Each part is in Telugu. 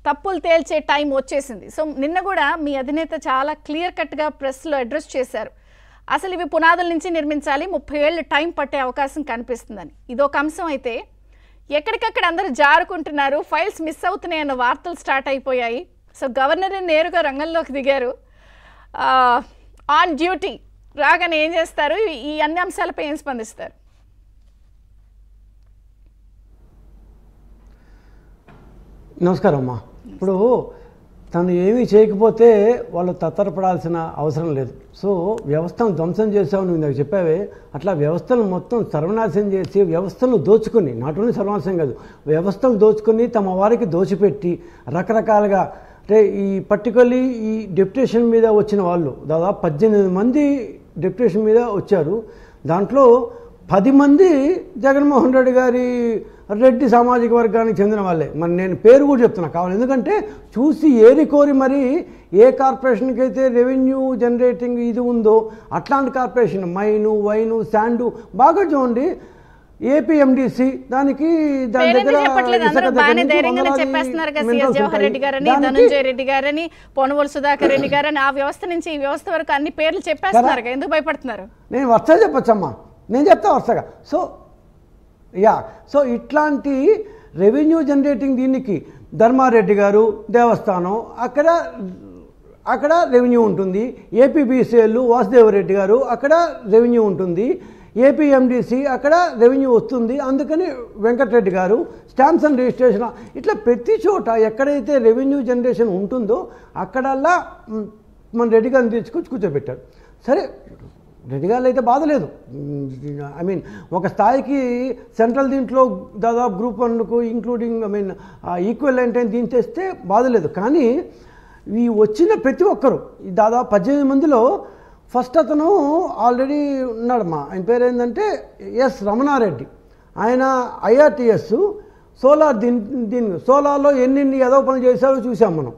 తప్పులు తేల్చే టైం వచ్చేసింది. సో నిన్న కూడా మీ అధినేత చాలా క్లియర్ కట్గా ప్రెస్లో అడ్రస్ చేశారు. అసలు ఇవి పునాదుల నుంచి నిర్మించాలి, 30 ఏళ్ళు టైం పట్టే అవకాశం కనిపిస్తుందని. ఇదొక అంశం అయితే ఎక్కడికక్కడ అందరూ జారుకుంటున్నారు, ఫైల్స్ మిస్ అవుతున్నాయి అన్న వార్తలు స్టార్ట్ అయిపోయాయి. సో గవర్నర్ నేరుగా రంగంలోకి దిగారు. ఆన్ డ్యూటీ రాగానే ఏం చేస్తారు, ఈ అన్ని అంశాలపై ఏం స్పందిస్తారు? నమస్కారం అమ్మా. ఇప్పుడు తను ఏమీ చేయకపోతే వాళ్ళు తత్తరపడాల్సిన అవసరం లేదు. సో వ్యవస్థను ధ్వంసం చేసావు, నువ్వు ఇందాక చెప్పావే, అట్లా వ్యవస్థను మొత్తం సర్వనాశనం చేసి వ్యవస్థను దోచుకుని, నాట్ ఓన్లీ సర్వనాశనం కాదు, వ్యవస్థను దోచుకుని తమ వారికి దోచిపెట్టి రకరకాలుగా, అంటే ఈ పర్టికులర్లీ ఈ డెప్యుటేషన్ మీద వచ్చిన వాళ్ళు దాదాపు 18 మంది డెప్యుటేషన్ మీద వచ్చారు. దాంట్లో 10 మంది జగన్మోహన్ రెడ్డి గారి రెడ్డి సామాజిక వర్గానికి చెందిన వాళ్ళే. మరి నేను పేరు కూడా చెప్తున్నా కావాలి, ఎందుకంటే చూసి ఏరి కోరి మరి ఏ కార్పొరేషన్కి అయితే రెవెన్యూ జనరేటింగ్ ఇది ఉందో అట్లాంటి కార్పొరేషన్ మైను, వైను, శాండు బాగా చూడండి. ఏపీఎండిసి దానికి దాని దగ్గర జవహర్ రెడ్డి గారని, ధనంజయ రెడ్డి గారని, పొనవోలు సుధాకర్ రెడ్డి గారని, ఆ వ్యవస్థ నుంచి ఈ వ్యవస్థ వరకు అన్ని పేర్లు చెప్పేస్తున్నారు. ఎందుకు భయపడుతున్నారు? నేను వరుసగా చెప్పొచ్చమ్మా, నేను చెప్తా వరుసగా. సో ఇట్లాంటి రెవెన్యూ జనరేటింగ్ దీనికి ధర్మారెడ్డి గారు దేవస్థానం అక్కడ రెవెన్యూ ఉంటుంది. ఏపీబీసీఎల్ వాసుదేవరెడ్డి గారు అక్కడ రెవెన్యూ ఉంటుంది. ఏపీఎండిసి అక్కడ రెవెన్యూ వస్తుంది. అందుకని వెంకటరెడ్డి గారు స్టాంప్స్ అండ్ రిజిస్ట్రేషన్, ఇట్లా ప్రతి చోట ఎక్కడైతే రెవెన్యూ జనరేషన్ ఉంటుందో అక్కడల్లా మన రెడ్డి గారిని తీసుకొచ్చి కూర్చోబెట్టారు. సరే, రెడ్డి గారు అయితే బాధ లేదు. ఐ మీన్ ఒక స్థాయికి సెంట్రల్ దీంట్లో దాదాపు గ్రూప్ 1కు ఇంక్లూడింగ్ ఈక్వలెంట్ అని దించేస్తే బాధ లేదు. కానీ ఈ వచ్చిన ప్రతి ఒక్కరు దాదాపు 18 మందిలో ఫస్ట్ అతను ఆల్రెడీ ఉన్నాడమ్మా. ఆయన పేరు ఏంటంటే ఎస్ రమణారెడ్డి. ఆయన ఐఆర్టీఎస్ సోలార్ సోలార్లో ఎన్ని ఏదో పనులు చేశారో చూసాం మనం.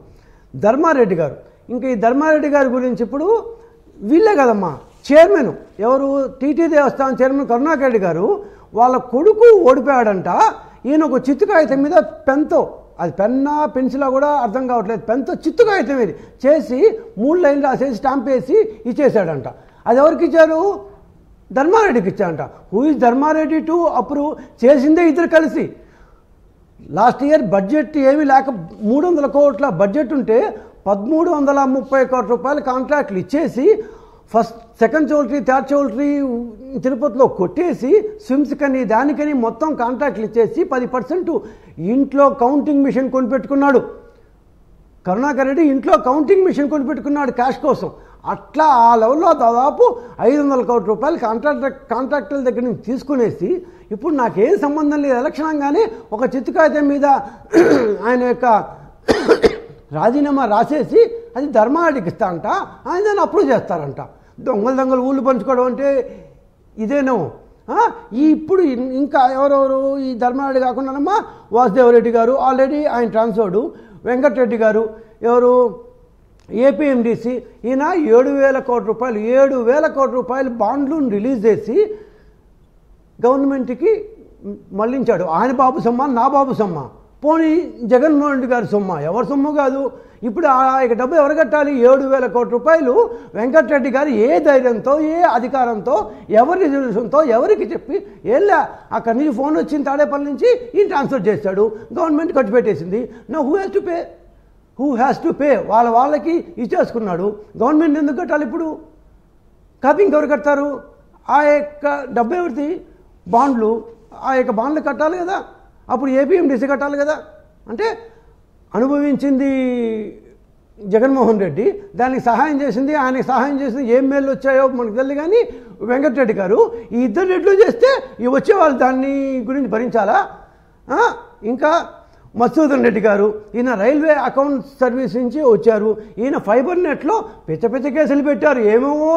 ధర్మారెడ్డి గారు, ఇంకా ఈ ధర్మారెడ్డి గారి గురించి ఇప్పుడు వీళ్ళే కదమ్మా చైర్మన్, ఎవరు టీటీ దేవస్థానం చైర్మన్ కరుణాకర్ రెడ్డి గారు, వాళ్ళ కొడుకు ఓడిపోయాడంట. ఈయన ఒక చిత్తు కాగితం మీద పెన్తో, అది పెన్నా పెన్సిలా కూడా అర్థం కావట్లేదు, పెన్తో చిత్తు కాగితం ఇది చేసి 3 లైన్లు రాసేసి స్టాంప్ వేసి ఇచ్చేసాడంట. అది ఎవరికి ఇచ్చారు? ధర్మారెడ్డికి ఇచ్చాడంట. Who is Dharma Reddy to approve? చేసిందే ఇద్దరు కలిసి. లాస్ట్ ఇయర్ బడ్జెట్ ఏమీ లేక 300 కోట్ల బడ్జెట్ ఉంటే 1330 కోట్ల రూపాయల కాంట్రాక్ట్లు ఇచ్చేసి first second choultry third choultry తిరుపతిలో కొట్టేసి స్విమ్స్ కని దానికని మొత్తం కాంట్రాక్ట్లు ఇచ్చేసి 10% ఇంట్లో కౌంటింగ్ మిషన్ కొనిపెట్టుకున్నాడు. కరుణాకర్ రెడ్డి ఇంట్లో కౌంటింగ్ మిషన్ కొనిపెట్టుకున్నాడు క్యాష్ కోసం. అట్లా ఆ లెవెల్లో దాదాపు 500 కోట్ల రూపాయలు కాంట్రాక్టుల దగ్గర నుంచి తీసుకునేసి ఇప్పుడు నాకేం సంబంధం లేదు, ఎలక్షన్ అనగానే ఒక చిత్తు కాగితం మీద ఆయన యొక్క రాజీనామా రాసేసి అది ధర్మారెడ్డికి ఇస్తారంట, ఆయన దాన్ని అప్రూవ్ చేస్తారంట. దొంగలు ఊళ్ళు పంచుకోవడం అంటే ఇదేనో. ఇప్పుడు ఇంకా ఎవరెవరు ఈ ధర్మారెడ్డి కాకుండానమ్మా వాసుదేవరెడ్డి గారు ఆల్రెడీ ఆయన ట్రాన్స్ఫర్డు, వెంకటరెడ్డి గారు ఎవరు ఏపీఎండిసి, ఈయన 7,000 కోట్ల రూపాయలు 7,000 కోట్ల రూపాయలు బాండ్లు రిలీజ్ చేసి గవర్నమెంట్కి మళ్ళించాడు. ఆయన బాబు సొమ్మ, నా బాబు సొమ్మ, పోనీ జగన్మోహన్ రెడ్డి గారి సొమ్మ, ఎవరి సొమ్ము కాదు. ఇప్పుడు ఆ డబ్బు ఎవరు కట్టాలి? 7,000 కోట్ల రూపాయలు వెంకటరెడ్డి గారు ఏ ధైర్యంతో, ఏ అధికారంతో, ఎవరి రిజల్యూషన్తో, ఎవరికి చెప్పి ఏళ్ళా అక్కడి నుంచి ఫోన్ వచ్చింది తాడేపల్లి నుంచి ఈయన ట్రాన్స్ఫర్ చేశాడు, గవర్నమెంట్ ఖర్చు పెట్టేసింది. Know who has to pay వాళ్ళకి ఇచ్చేసుకున్నాడు. గవర్నమెంట్ ఎందుకు కట్టాలి ఇప్పుడు? కాపీంగ్ ఎవరు కడతారు? ఆ యొక్క డబ్బు ఎవరిది? బాండ్లు, ఆ యొక్క బాండ్లు కట్టాలి కదా. అప్పుడు ఏపీఎండిసి కట్టాలి కదా. అంటే అనుభవించింది జగన్మోహన్ రెడ్డి, దానికి సహాయం చేసింది, ఆయనకి సహాయం చేసింది ఏం మేలు వచ్చాయో మనకు తెలియదు. కానీ వెంకటరెడ్డి గారు ఈ ఇద్దరు రెడ్లు చేస్తే ఈ వచ్చేవాళ్ళు దాన్ని గురించి భరించాలా? ఇంకా మధుసూదన్ రెడ్డి గారు, ఈయన రైల్వే అకౌంట్ సర్వీస్ నుంచి వచ్చారు. ఈయన ఫైబర్ నెట్లో పెద్ద కేసులు పెట్టారు, ఏమేమో